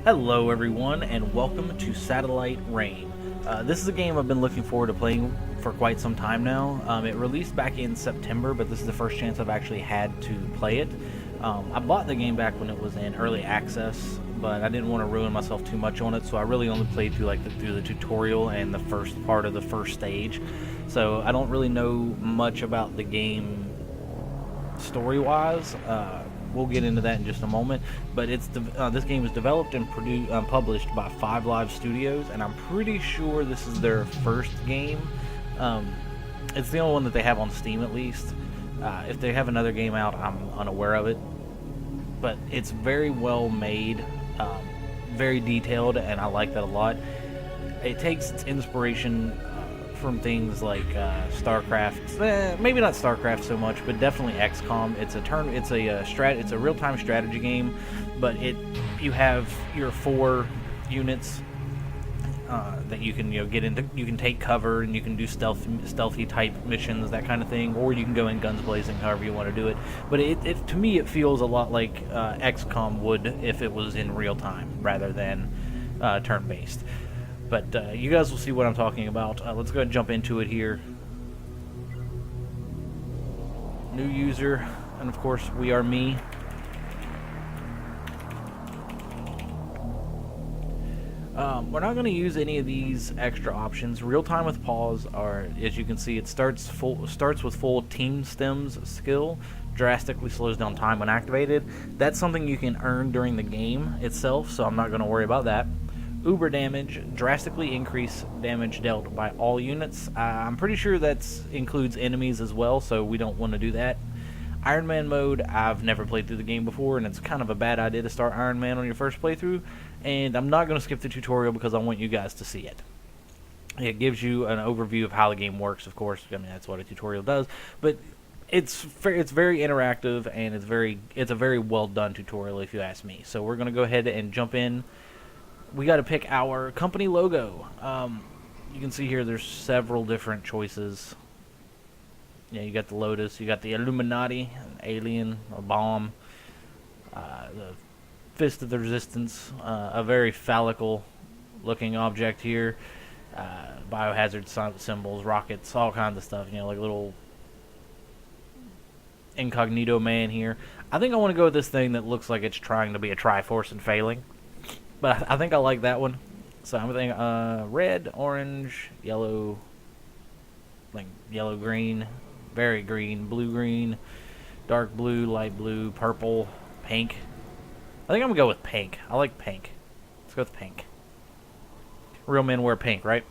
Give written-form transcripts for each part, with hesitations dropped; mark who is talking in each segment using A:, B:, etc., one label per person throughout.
A: Hello everyone and welcome to Satellite Reign. This is a game I've been looking forward to playing for quite some time now. It released back in September, but this is the first chance I've actually had to play it. I bought the game back when it was in early access, but I didn't want to ruin myself too much on it, so I really only played through the tutorial and the first part of the first stage. So I don't really know much about the game story-wise. We'll get into that in just a moment. But this game is developed and published by Five Live Studios, and I'm pretty sure this is their first game. It's the only one that they have on Steam, at least. If they have another game out, I'm unaware of it. But it's very well made, very detailed, and I like that a lot. It takes its inspiration from things like StarCraft, maybe not StarCraft so much, but definitely XCOM. It's a real-time strategy game, but you have your 4 units that you can get into. You can take cover and you can do stealthy type missions, that kind of thing, or you can go in guns blazing, however you want to do it. But to me it feels a lot like XCOM would if it was in real time rather than turn-based. But you guys will see what I'm talking about. Let's go ahead and jump into it here. New user, and of course we are me. We're not going to use any of these extra options. Real time with pause are, as you can see, it starts with full team stems skill. Drastically slows down time when activated. That's something you can earn during the game itself, so I'm not going to worry about that. Uber damage, drastically increase damage dealt by all units. I'm pretty sure that includes enemies as well, so we don't want to do that. Iron Man mode, I've never played through the game before, and it's kind of a bad idea to start Iron Man on your first playthrough, and I'm not going to skip the tutorial because I want you guys to see it. It gives you an overview of how the game works, of course. I mean, that's what a tutorial does, but it's very interactive, and it's a very well done tutorial if you ask me. So we're going to go ahead and jump in. We got to pick our company logo. You can see here there's several different choices. Yeah, you got the Lotus, you got the Illuminati, an alien, a bomb, the Fist of the Resistance, a very phallical looking object here, biohazard symbols, rockets, all kinds of stuff, like a little incognito man here. I think I want to go with this thing that looks like it's trying to be a Triforce and failing. But I think I like that one. So I'm thinking red, orange, yellow, like yellow, green, very green, blue, green, dark blue, light blue, purple, pink. I think I'm going to go with pink. I like pink. Let's go with pink. Real men wear pink, right?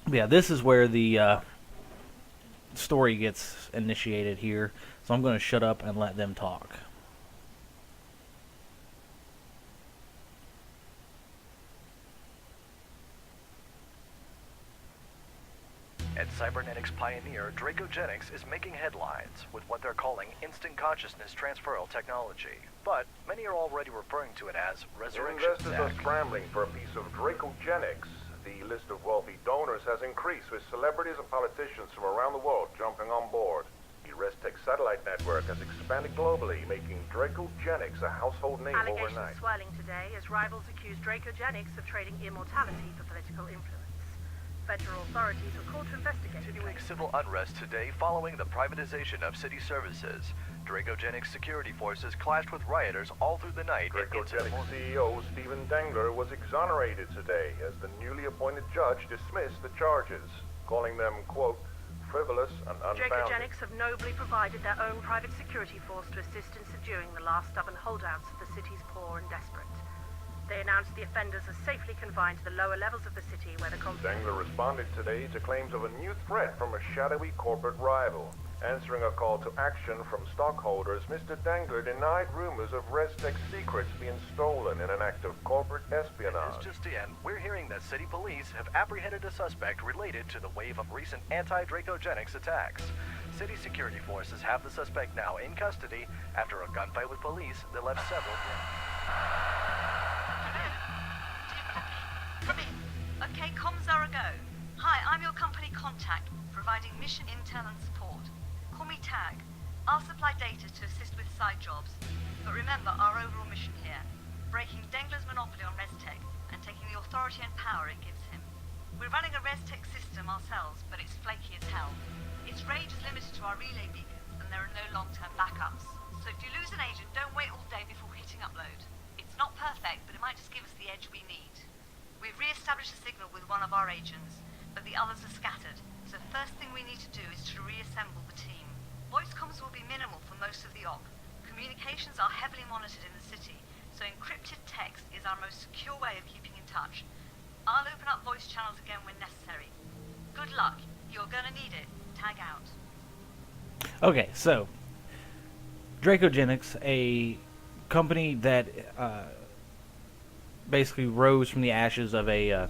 A: But yeah, this is where the story gets initiated here. So I'm going to shut up and let them talk.
B: At cybernetics pioneer, Dracogenics is making headlines with what they're calling instant consciousness transferal technology. But many are already referring to it as resurrection
C: Investors are scrambling for a piece of Dracogenics. The list of wealthy donors has increased, with celebrities and politicians from around the world jumping on board. The ResTech satellite network has expanded globally, making Dracogenics a household name overnight.
D: Allegations swirling today as rivals accuse Dracogenics of trading immortality for political influence. Federal authorities were called to investigate.
B: Continuing civil unrest today following the privatization of city services. Dracogenics security forces clashed with rioters all through the night.
C: Dracogenics CEO Steven Dengler was exonerated today as the newly appointed judge dismissed the charges, calling them, quote, frivolous and unfounded.
D: Dracogenics have nobly provided their own private security force to assist in subduing the last stubborn holdouts of the city's poor and desperate. They announced the offenders are safely confined to the lower levels of the city where the conflict...
C: Dengler responded today to claims of a new threat from a shadowy corporate rival. Answering a call to action from stockholders, Mr. Dengler denied rumors of ResTech secrets being stolen in an act of corporate espionage.
B: As just in, we're hearing that city police have apprehended a suspect related to the wave of recent anti-Dracogenics attacks. City security forces have the suspect now in custody after a gunfight with police that left several dead.
E: Come in. Okay, comms are a go. Hi, I'm your company contact, providing mission intel and support. Call me Tag. I'll supply data to assist with side jobs. But remember our overall mission here, breaking Dengler's monopoly on ResTech and taking the authority and power it gives him. We're running a ResTech system ourselves, but it's flaky as hell. Its range is limited to our relay beacons, and there are no long-term backups. So if you lose an agent, don't wait all day before hitting upload. It's not perfect, but it might just give us the edge we need. We've re-established a signal with one of our agents, but the others are scattered, so first thing we need to do is to reassemble the team. Voice comms will be minimal for most of the op. Communications are heavily monitored in the city, so encrypted text is our most secure way of keeping in touch. I'll open up voice channels again when necessary. Good luck. You're gonna need it. Tag out.
A: Okay, so Dracogenics, a company that basically rose from the ashes of a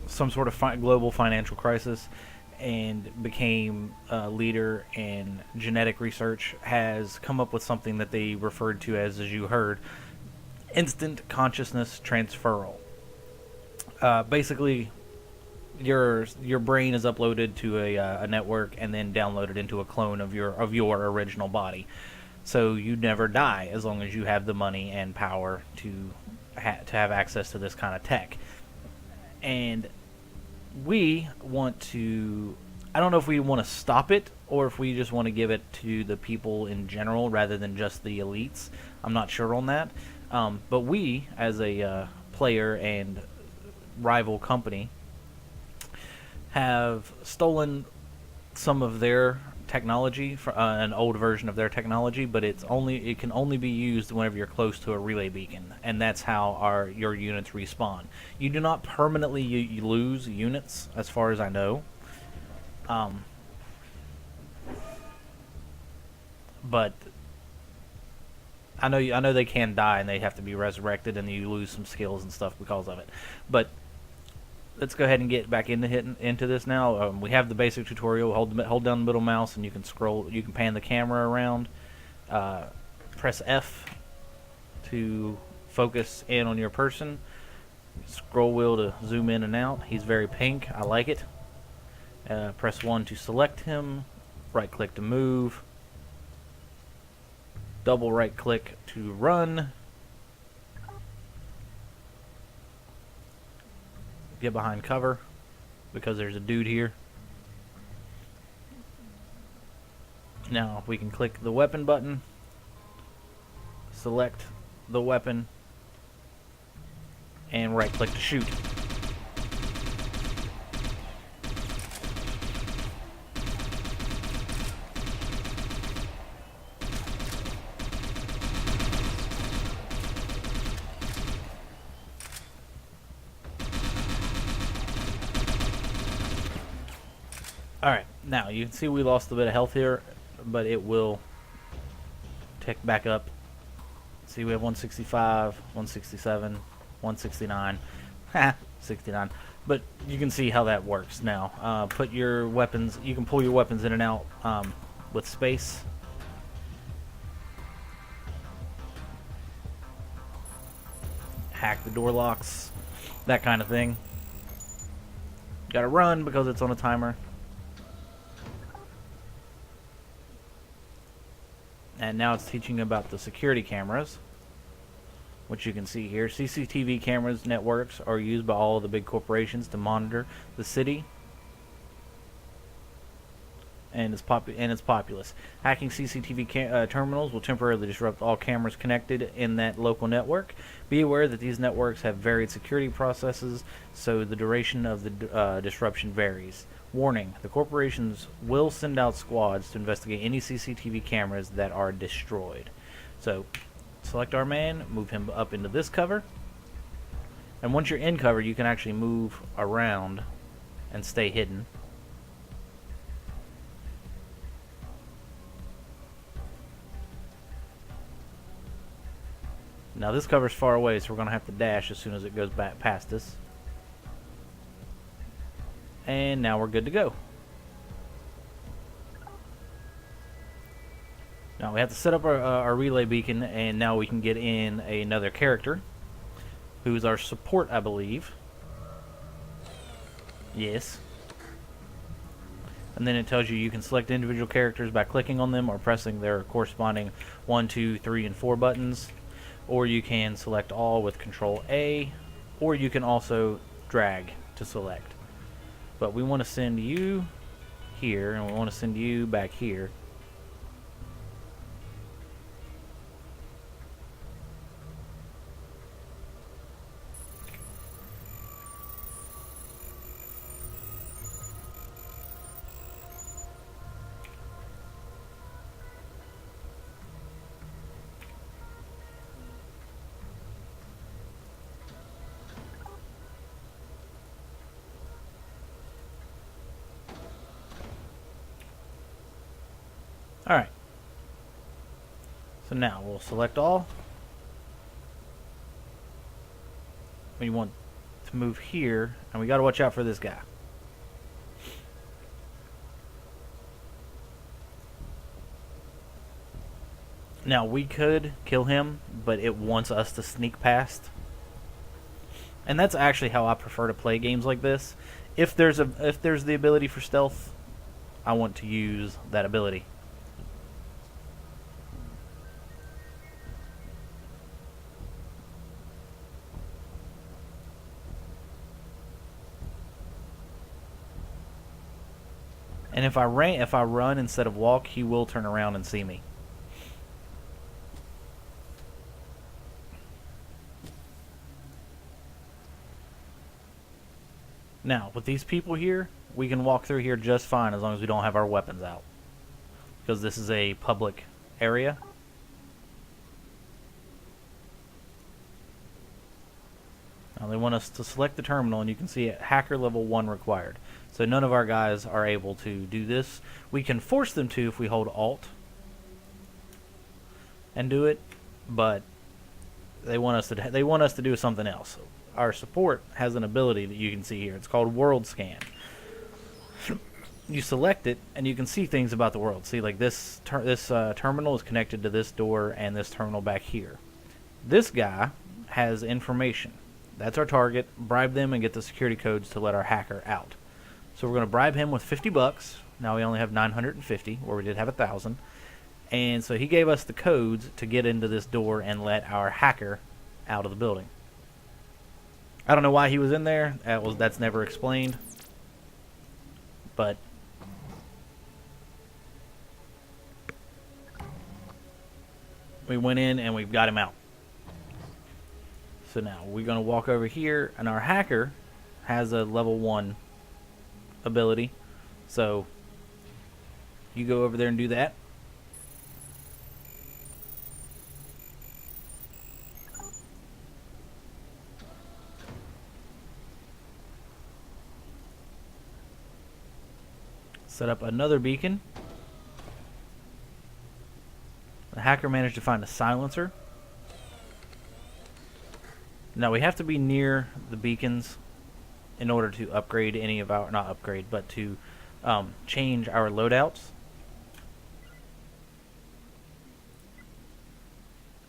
A: some sort of global financial crisis and became a leader in genetic research, has come up with something that they referred to as you heard, instant consciousness transferal. Basically, your brain is uploaded to a network and then downloaded into a clone of your original body. So you never die as long as you have the money and power to have access to this kind of tech. And we want to, I don't know if we want to stop it or if we just want to give it to the people in general rather than just the elites. I'm not sure on that. But we, as a player and rival company, have stolen some of their technology, for an old version of their technology, but it can only be used whenever you're close to a relay beacon, and that's how your units respawn. You do not permanently you lose units, as far as I know. But I know they can die and they have to be resurrected, and you lose some skills and stuff because of it. But let's go ahead and get back into this now. We have the basic tutorial. Hold down the middle mouse and you can scroll. You can pan the camera around. Press F to focus in on your person. Scroll wheel to zoom in and out. He's very pink. I like it. Press 1 to select him. Right click to move. Double right click to run. Get behind cover because there's a dude here. Now we can click the weapon button, select the weapon, and right click to shoot. Alright, now you can see we lost a bit of health here, but it will tick back up. See, we have 165, 167, 169, 69. But you can see how that works now. Put your weapons, you can pull your weapons in and out with space. Hack the door locks, that kind of thing. Gotta run because it's on a timer. And now it's teaching about the security cameras, which you can see here. CCTV cameras networks are used by all of the big corporations to monitor the city and its populace. Hacking CCTV terminals will temporarily disrupt all cameras connected in that local network. Be aware that these networks have varied security processes, so the duration of the disruption varies. Warning, the corporations will send out squads to investigate any CCTV cameras that are destroyed. So, select our man, move him up into this cover, and once you're in cover, you can actually move around and stay hidden. Now this cover's far away, so we're going to have to dash as soon as it goes back past us. And now we're good to go. Now we have to set up our relay beacon, and now we can get in another character, who's our support, I believe. Yes. and then it tells you can select individual characters by clicking on them or pressing their corresponding 1, 2, 3, and 4 buttons, or you can select all with Control A, or you can also drag to select. But we want to send you here, and we want to send you back here. Alright. So now we'll select all. We want to move here, and we got to watch out for this guy. Now we could kill him, but it wants us to sneak past. And that's actually how I prefer to play games like this. If there's the ability for stealth, I want to use that ability. And if I run instead of walk, he will turn around and see me. Now, with these people here, we can walk through here just fine as long as we don't have our weapons out. Because this is a public area. Now they want us to select the terminal, and you can see it, hacker level 1 required. So none of our guys are able to do this. We can force them to if we hold Alt and do it, but they want us to do something else. Our support has an ability that you can see here. It's called World Scan. You select it, and you can see things about the world. See, like this terminal is connected to this door and this terminal back here. This guy has information. That's our target. Bribe them and get the security codes to let our hacker out. So we're going to bribe him with 50 bucks. Now we only have 950, where we did have 1,000. And so he gave us the codes to get into this door and let our hacker out of the building. I don't know why he was in there. That's never explained. But we went in and we've got him out. So now we're going to walk over here, and our hacker has a level 1 ability. So you go over there and do that. Set up another beacon. The hacker managed to find a silencer. Now we have to be near the beacons in order to upgrade any of our, not upgrade, but to change our loadouts.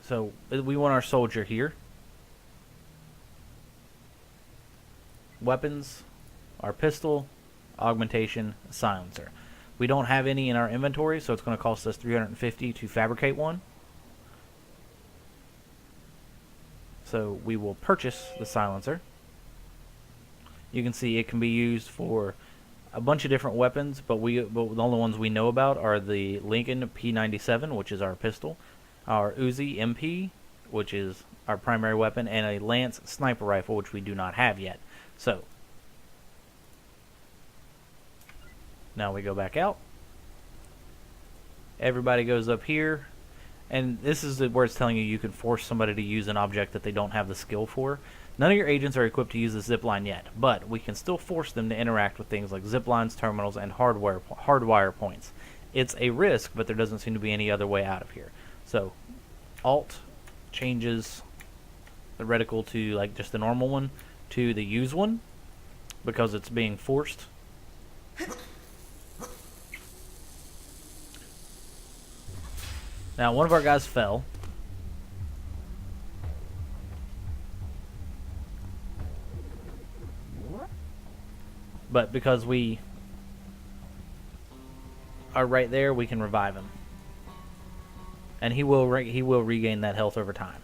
A: So we want our soldier here. Weapons, our pistol, augmentation, silencer. We don't have any in our inventory, so it's going to cost us 350 to fabricate one. So we will purchase the silencer. You can see it can be used for a bunch of different weapons, but the only ones we know about are the Lincoln P97, which is our pistol, our Uzi MP, which is our primary weapon, and a Lance sniper rifle, which we do not have yet. So now we go back out. Everybody goes up here. And this is where it's telling you can force somebody to use an object that they don't have the skill for. None of your agents are equipped to use the zip line yet, but we can still force them to interact with things like zip lines, terminals, and hardwire points. It's a risk, but there doesn't seem to be any other way out of here. So Alt changes the reticle to like just the normal one to the use one because it's being forced. Now, one of our guys fell. But because we are right there, we can revive him, and he will regain that health over time.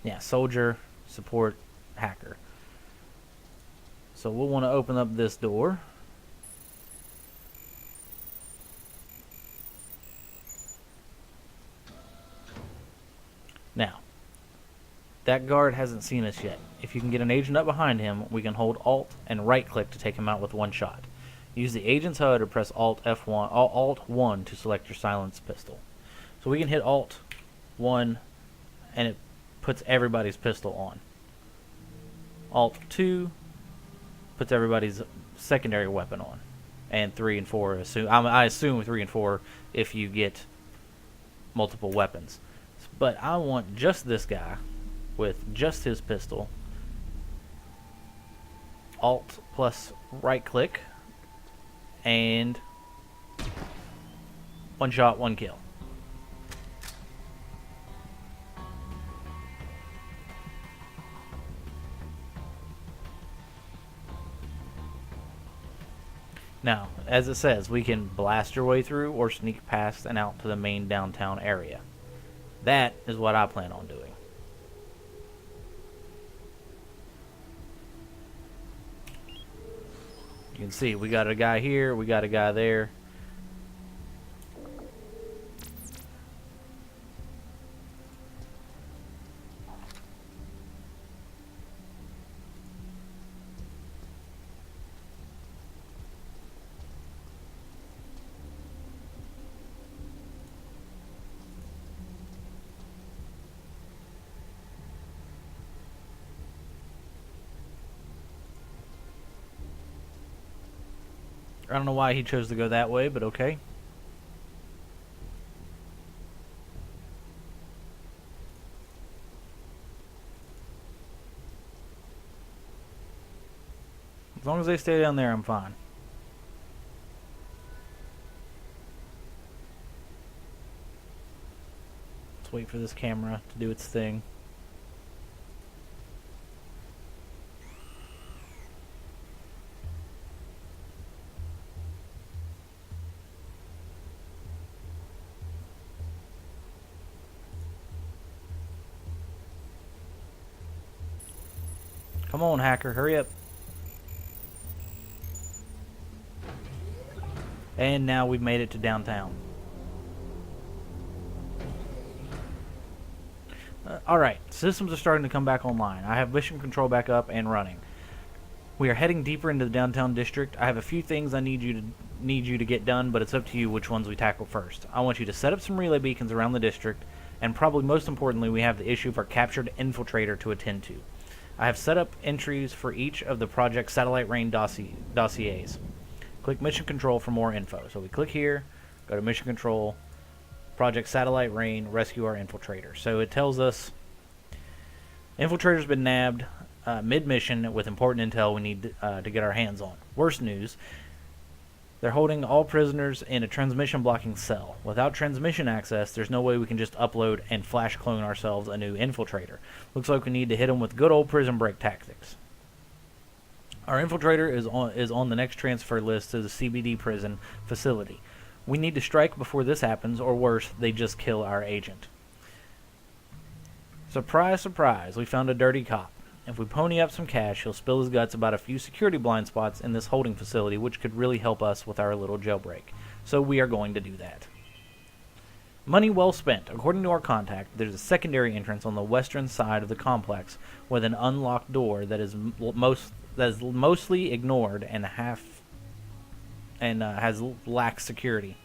A: Yeah, soldier, support, hacker. So we'll want to open up this door. Now, that guard hasn't seen us yet. If you can get an agent up behind him, we can hold Alt and right click to take him out with one shot. Use the agent's HUD or press Alt F1, Alt 1 to select your silenced pistol. So we can hit Alt 1 and it puts everybody's pistol on. Alt 2 puts everybody's secondary weapon on. And 3 and 4, I assume 3 and 4 if you get multiple weapons. But I want just this guy with just his pistol. Alt plus right click. And one shot, one kill. Now, as it says, we can blast your way through or sneak past and out to the main downtown area. That is what I plan on doing. You can see we got a guy here, we got a guy there. I don't know why he chose to go that way, but okay. As long as they stay down there, I'm fine. Let's wait for this camera to do its thing. Come on, hacker, hurry up. And now we've made it to downtown. Alright, systems are starting to come back online. I have mission control back up and running. We are heading deeper into the downtown district. I have a few things I need you to get done, but it's up to you which ones we tackle first. I want you to set up some relay beacons around the district, and probably most importantly, we have the issue of our captured infiltrator to attend to. I have set up entries for each of the Project Satellite Rain dossiers. Click Mission Control for more info. So we click here, go to Mission Control, Project Satellite Rain, rescue our infiltrator. So it tells us infiltrator's been nabbed mid-mission with important intel we need to get our hands on. Worst news, they're holding all prisoners in a transmission blocking cell. Without transmission access, there's no way we can just upload and flash clone ourselves a new infiltrator. Looks like we need to hit them with good old prison break tactics. Our infiltrator is on the next transfer list to the CBD prison facility. We need to strike before this happens, or worse, they just kill our agent. Surprise, surprise, we found a dirty cop. If we pony up some cash, he'll spill his guts about a few security blind spots in this holding facility, which could really help us with our little jailbreak. So we are going to do that. Money well spent. According to our contact, there's a secondary entrance on the western side of the complex with an unlocked door that is mostly ignored and has lax security.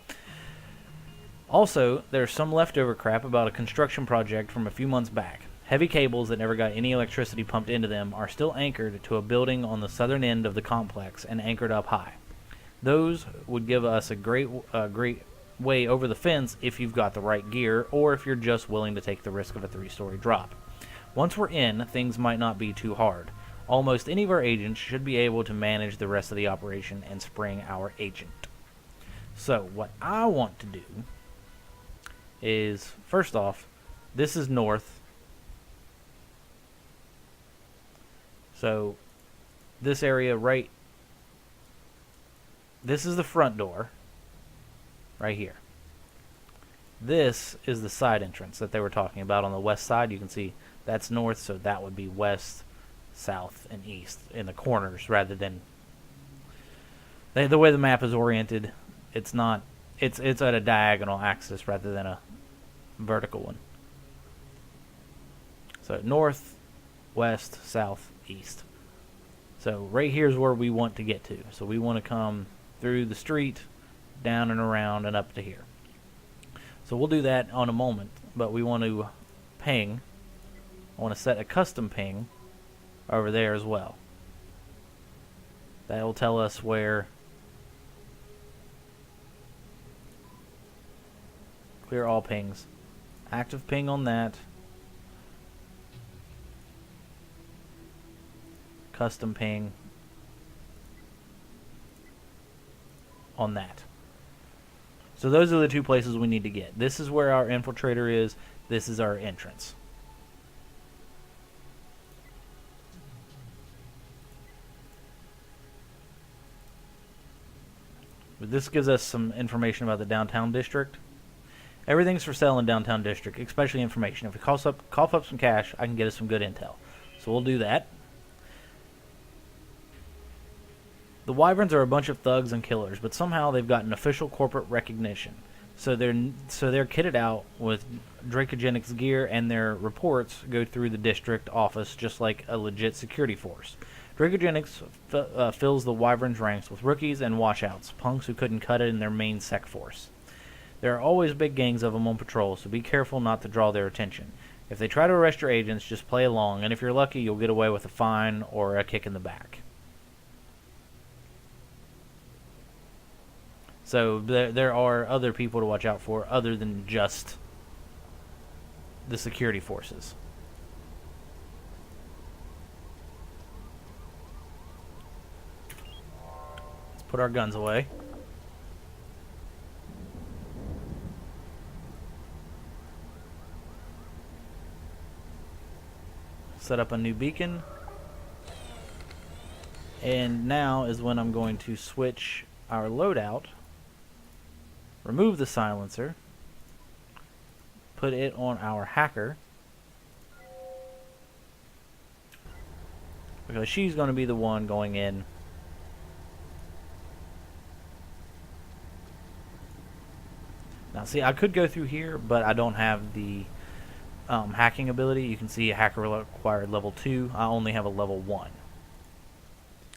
A: Also, there's some leftover crap about a construction project from a few months back. Heavy cables that never got any electricity pumped into them are still anchored to a building on the southern end of the complex and anchored up high. Those would give us a great way over the fence if you've got the right gear, or if you're just willing to take the risk of a 3-story drop. Once we're in, things might not be too hard. Almost any of our agents should be able to manage the rest of the operation and spring our agent. So, what I want to do is, first off, this is north. So, this area right this is the front door, right here. This is the side entrance that they were talking about on the west side. You can see that's north, so that would be west, south, and east in the corners rather than the way the map is oriented. It's not. It's at a diagonal axis rather than a vertical one. So north, west, south, east. So right here is where we want to get to. So we want to come through the street, down and around, and up to here. So we'll do that on a moment, but we want to ping. I want to set a custom ping over there as well. That will tell us where. Clear all pings. Active ping on that. Custom ping on that. So those are the two places we need to get. This is where our infiltrator is. This is our entrance. But this gives us some information about the downtown district. Everything's for sale in downtown district, especially information. If we cough up some cash, I can get us some good intel. So we'll do that. The Wyverns are a bunch of thugs and killers, but somehow they've gotten official corporate recognition. So they're kitted out with Dracogenics gear, and their reports go through the district office just like a legit security force. Dracogenics fills the Wyverns' ranks with rookies and washouts, punks who couldn't cut it in their main sec force. There are always big gangs of them on patrol, so be careful not to draw their attention. If they try to arrest your agents, just play along, and if you're lucky, you'll get away with a fine or a kick in the back. So there are other people to watch out for other than just the security forces. Let's put our guns away. Set up a new beacon. And now is when I'm going to switch our loadout. Remove the silencer, put it on our hacker, because she's going to be the one going in. Now see, I could go through here, but I don't have the hacking ability. You can see a hacker required level 2. I only have a level 1.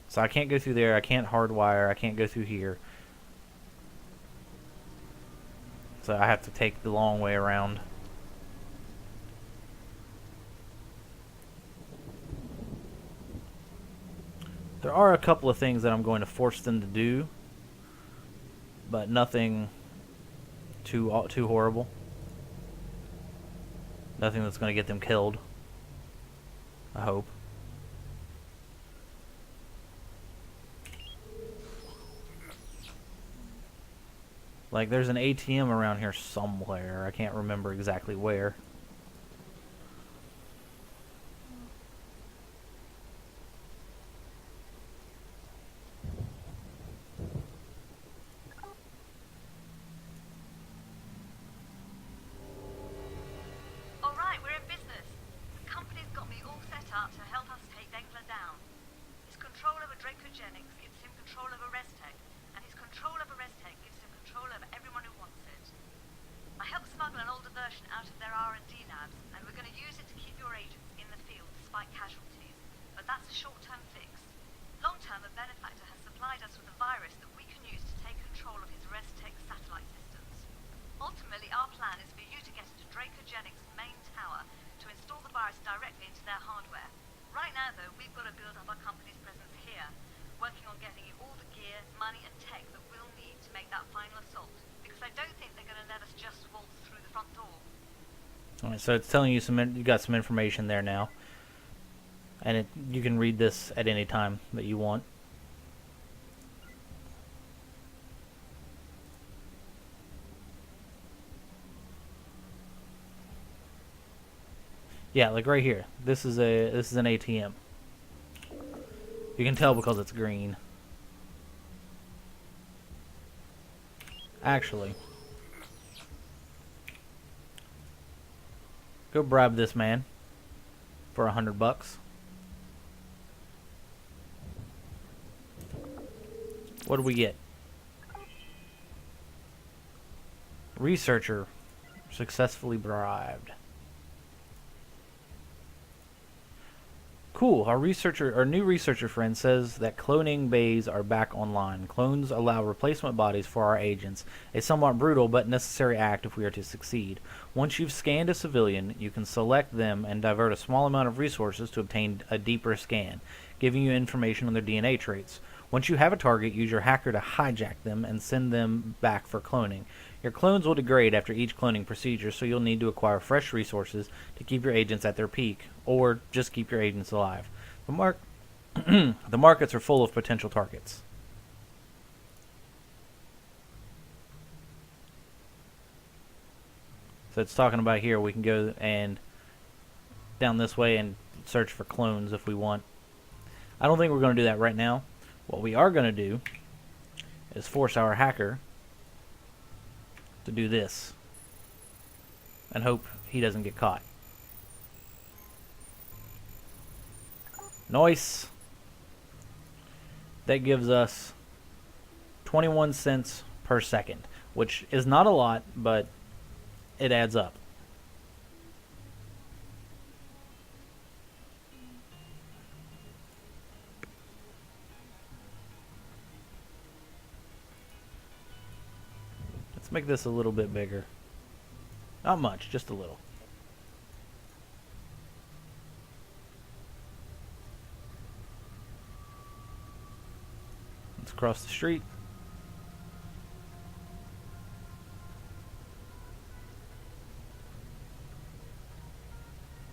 A: So I can't go through there, I can't hardwire, I can't go through here. So I have to take the long way around. There are a couple of things that I'm going to force them to do, but nothing too horrible. Nothing that's going to get them killed, I hope. Like, there's an ATM around here somewhere. I can't remember exactly where.
E: Alright, we're in business. The company's got me all set up to help us take Dengler down. His control over Dracogenics gives him control over ResTech, and his control over ResTech gives him control over everyone who wants it. I helped smuggle an older version out of their R&D labs, and we're going to use it to keep your agents in the field despite casualties. But that's a short-term fix. Long-term, a benefactor has supplied us with a virus that we can use to take control of his ResTech satellite systems. Ultimately, our plan is for you to get into Dracogenics' main tower to install the virus directly into their hardware. Right now, though, we've got to build up our company's presence here, working on getting you all the gear, money, and tech that we'll need to make that final assault. Because I don't think they're going to let us just waltz through the front door.
A: Alright, so it's telling you you got some information there now. And you can read this at any time that you want. Yeah, like right here. This is an ATM. You can tell because it's green. Actually, go bribe this man for $100. What do we get? Researcher successfully bribed. Cool. Our new researcher friend says that cloning bays are back online. Clones allow replacement bodies for our agents, a somewhat brutal but necessary act if we are to succeed. Once you've scanned a civilian, you can select them and divert a small amount of resources to obtain a deeper scan, giving you information on their DNA traits. Once you have a target, use your hacker to hijack them and send them back for cloning. Your clones will degrade after each cloning procedure, so you'll need to acquire fresh resources to keep your agents at their peak, or just keep your agents alive. The markets are full of potential targets. So it's talking about here we can go and down this way and search for clones if we want. I don't think we're going to do that right now. What we are going to do is force our hacker to do this and hope he doesn't get caught. Nice. That gives us 21 cents per second, which is not a lot, but it adds up. Let's make this a little bit bigger. Not much, just a little. Let's cross the street.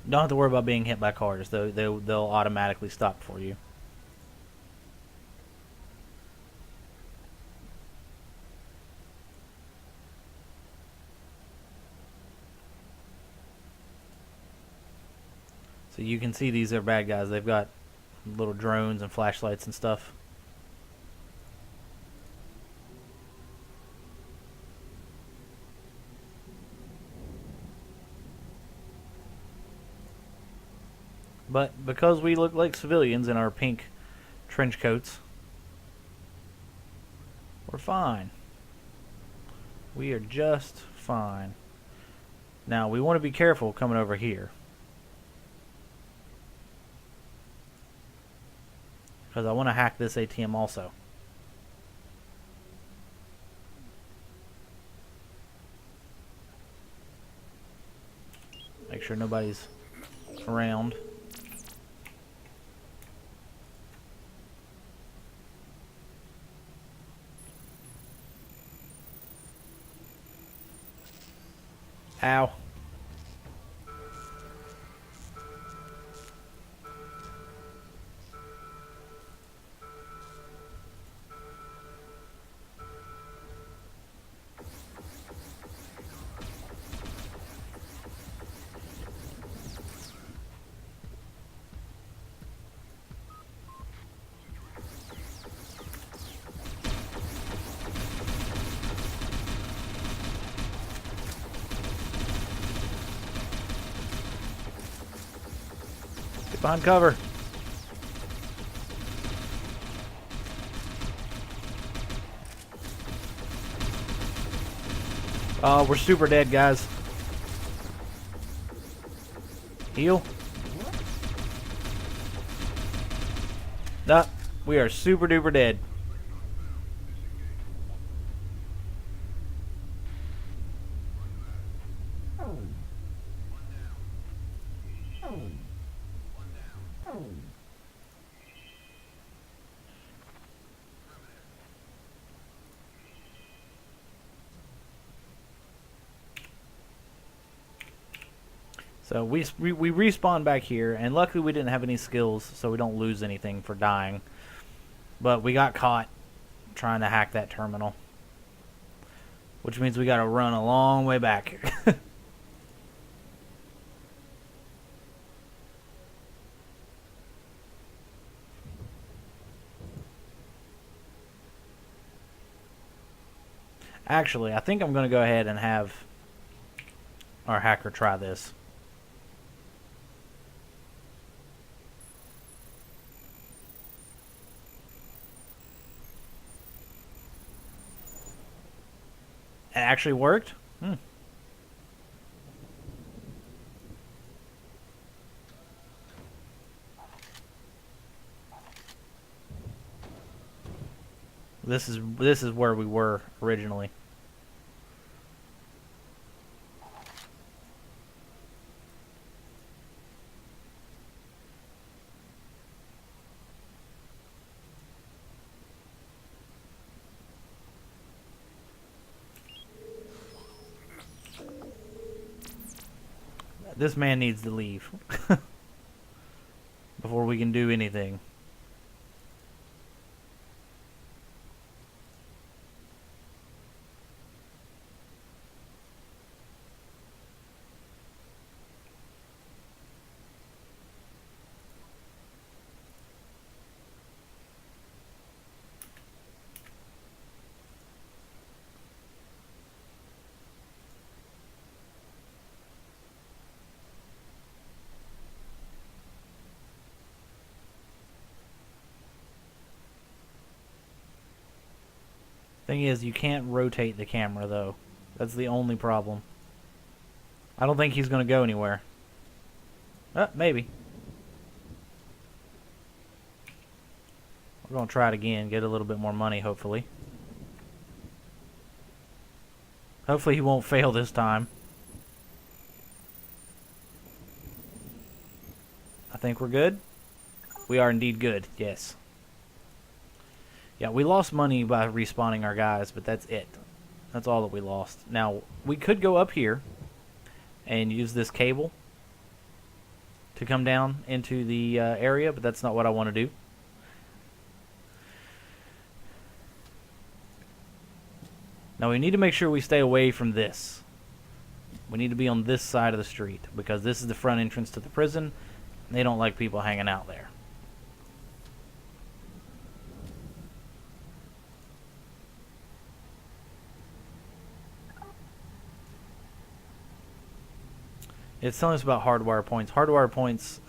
A: Don't have to worry about being hit by cars. They'll automatically stop for you. So you can see these are bad guys. They've got little drones and flashlights and stuff. But because we look like civilians in our pink trench coats, we're fine. We are just fine. Now, we want to be careful coming over here, because I want to hack this ATM also. Make sure nobody's around. Ow. Get behind cover. Oh, we're super dead, guys. Heal. Nah, we are super duper dead. So we respawn back here, and luckily we didn't have any skills, so we don't lose anything for dying. But we got caught trying to hack that terminal, which means we got to run a long way back. Actually, I think I'm going to go ahead and have our hacker try this. It actually worked? This is where we were originally. This man needs to leave before we can do anything. Thing is, you can't rotate the camera, though. That's the only problem. I don't think he's going to go anywhere. Maybe. We're going to try it again, get a little bit more money, hopefully. Hopefully he won't fail this time. I think we're good. We are indeed good, yes. Yeah, we lost money by respawning our guys, but that's it. That's all that we lost. Now, we could go up here and use this cable to come down into the area, but that's not what I want to do. Now, we need to make sure we stay away from this. We need to be on this side of the street, because this is the front entrance to the prison. They don't like people hanging out there. It's telling us about hardwire points. Hardwire points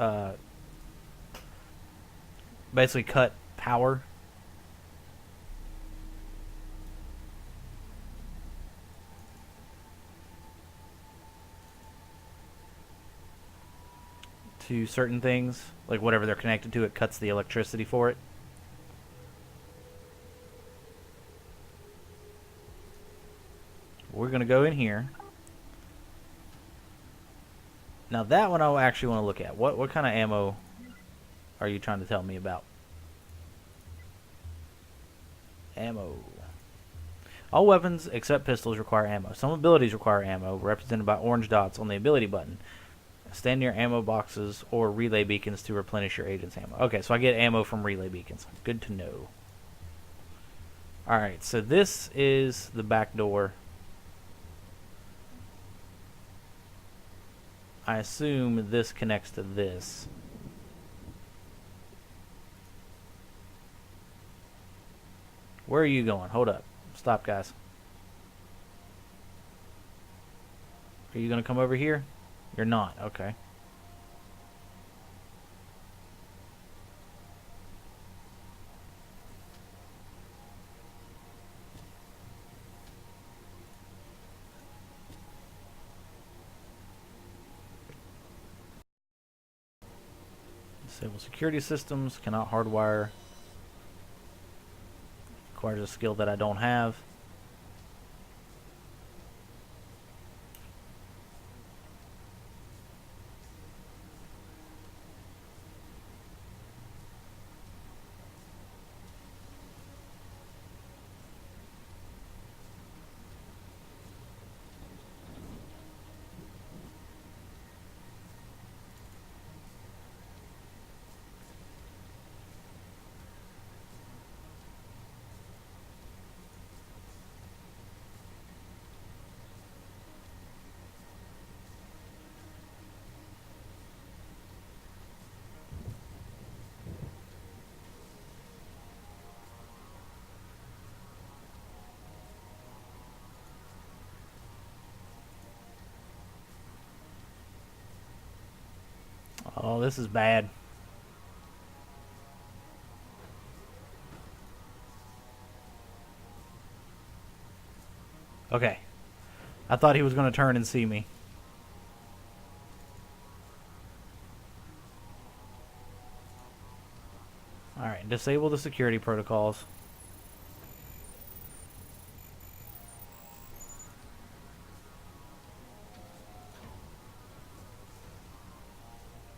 A: basically cut power. To certain things, like whatever they're connected to, it cuts the electricity for it. We're going to go in here. Now that one I actually want to look at. What kind of ammo are you trying to tell me about? Ammo. All weapons except pistols require ammo. Some abilities require ammo, represented by orange dots on the ability button. Stand near ammo boxes or relay beacons to replenish your agent's ammo. Okay, so I get ammo from relay beacons. Good to know. Alright, so this is the back door. I assume this connects to this. Where are you going? Hold up. Stop, guys. Are you going to come over here? You're not. Okay. Disable security systems. Cannot hardwire. Requires a skill that I don't have. Oh, this is bad. Okay. I thought he was going to turn and see me. Alright, disable the security protocols.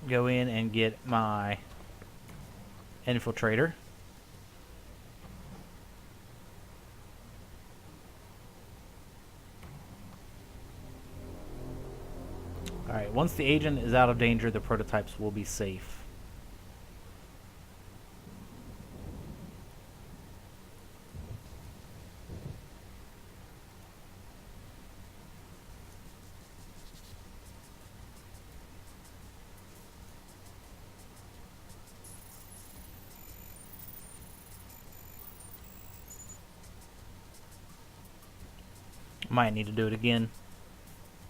A: Go in and get my infiltrator. Alright, once the agent is out of danger, the prototypes will be safe. Might need to do it again.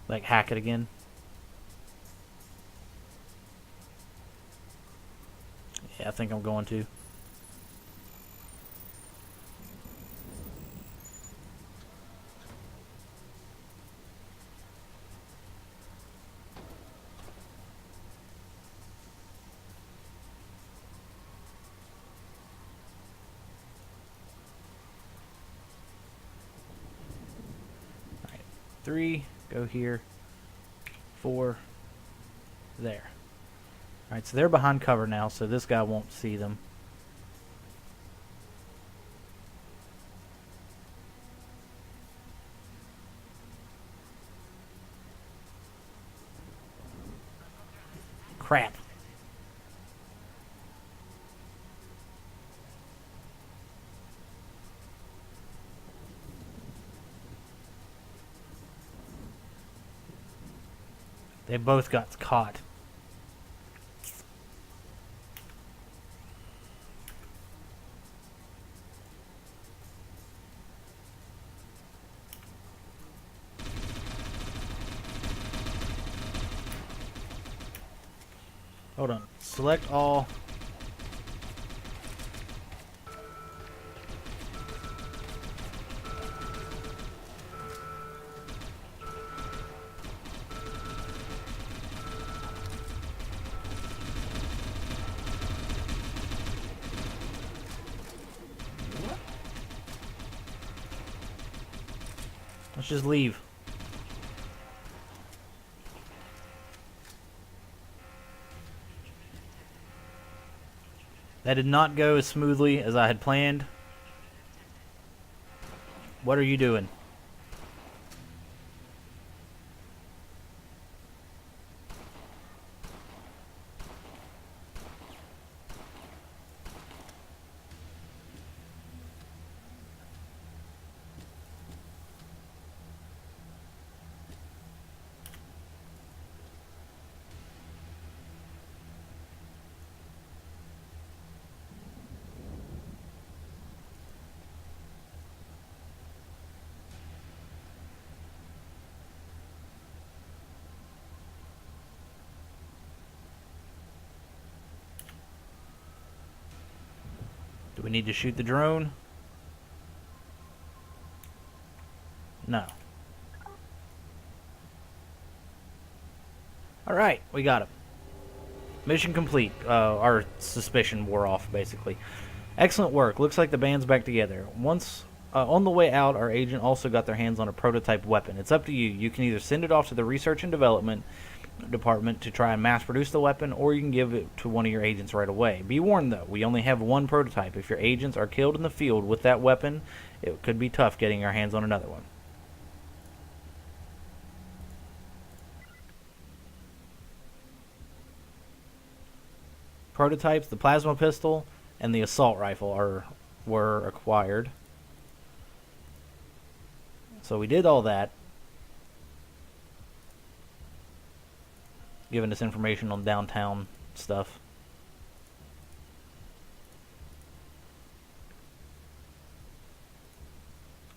A: Like hack it again. Yeah, I think I'm going to. Alright, 3, go here. 4, there. Alright, so they're behind cover now, so this guy won't see them. Crap. They both got caught. Hold on. Select all. Let's just leave. That did not go as smoothly as I had planned. What are you doing? Do we need to shoot the drone? No. Alright, we got him. Mission complete. Our suspicion wore off, basically. Excellent work. Looks like the band's back together. Once on the way out, our agent also got their hands on a prototype weapon. It's up to you. You can either send it off to the research and development department to try and mass produce the weapon, or you can give it to one of your agents right away. Be warned though, we only have one prototype. If your agents are killed in the field with that weapon, it could be tough getting our hands on another one. Prototypes, the plasma pistol and the assault rifle were acquired. So we did all that. Giving us information on downtown stuff.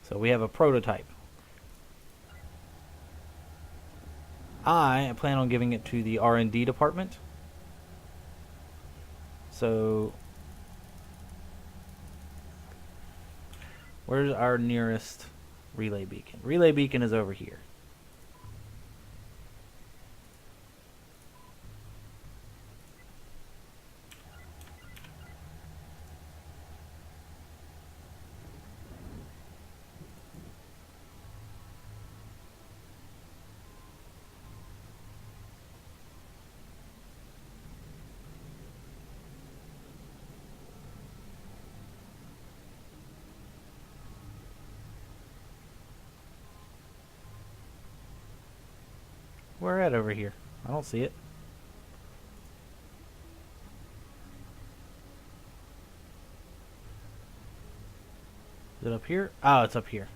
A: So we have a prototype. I plan on giving it to the R&D department. So, where's our nearest relay beacon? Relay beacon is over here. Where at over here? I don't see it. Is it up here? Oh, it's up here.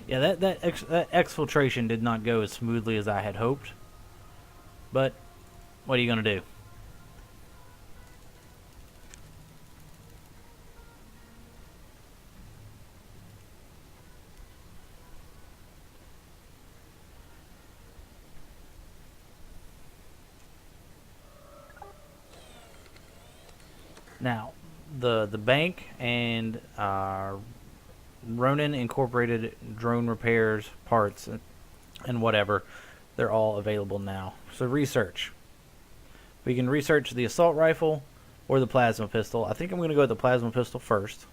A: Yeah, that exfiltration did not go as smoothly as I had hoped. But what are you gonna do? Now, the bank and Ronin Incorporated drone repairs, parts, and whatever, they're all available now. So research. We can research the assault rifle or the plasma pistol. I think I'm going to go with the plasma pistol first.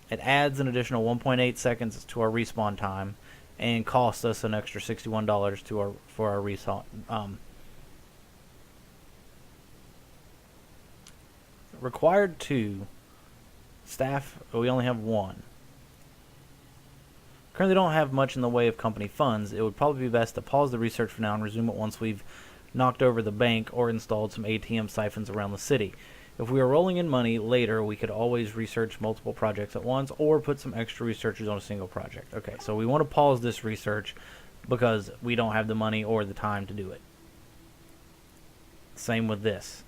A: It adds an additional 1.8 seconds to our respawn time and costs us an extra $61 for our respawn. Required 2. Staff, we only have 1. Currently don't have much in the way of company funds. It would probably be best to pause the research for now and resume it once we've knocked over the bank or installed some ATM siphons around the city. If we are rolling in money later, we could always research multiple projects at once or put some extra researchers on a single project. Okay, so we want to pause this research because we don't have the money or the time to do it. Same with this.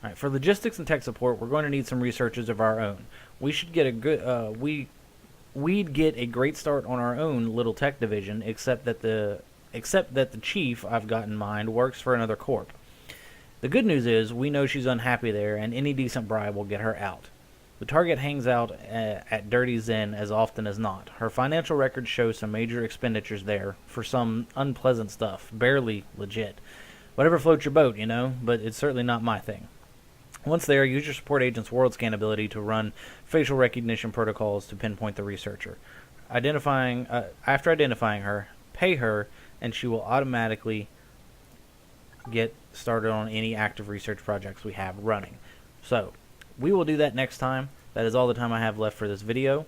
A: Alright, for logistics and tech support, we're going to need some researchers of our own. We should get a good, we'd get a great start on our own little tech division, except that the chief I've got in mind works for another corp. The good news is we know she's unhappy there, and any decent bribe will get her out. The target hangs out at Dirty Zen as often as not. Her financial records show some major expenditures there for some unpleasant stuff, barely legit. Whatever floats your boat, you know, but it's certainly not my thing. Once there, use your support agent's world scan ability to run facial recognition protocols to pinpoint the researcher. After identifying her, pay her, and she will automatically get started on any active research projects we have running. So, we will do that next time. That is all the time I have left for this video.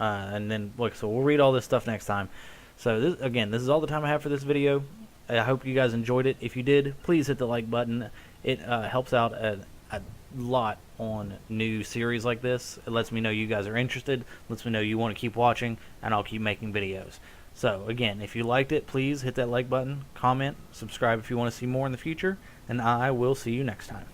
A: And then, look, so we'll read all this stuff next time. So, this is all the time I have for this video. I hope you guys enjoyed it. If you did, please hit the like button. It helps out a lot on new series like this. It lets me know you guys are interested, lets me know you want to keep watching, and I'll keep making videos. So, again, if you liked it, please hit that like button, comment, subscribe if you want to see more in the future, and I will see you next time.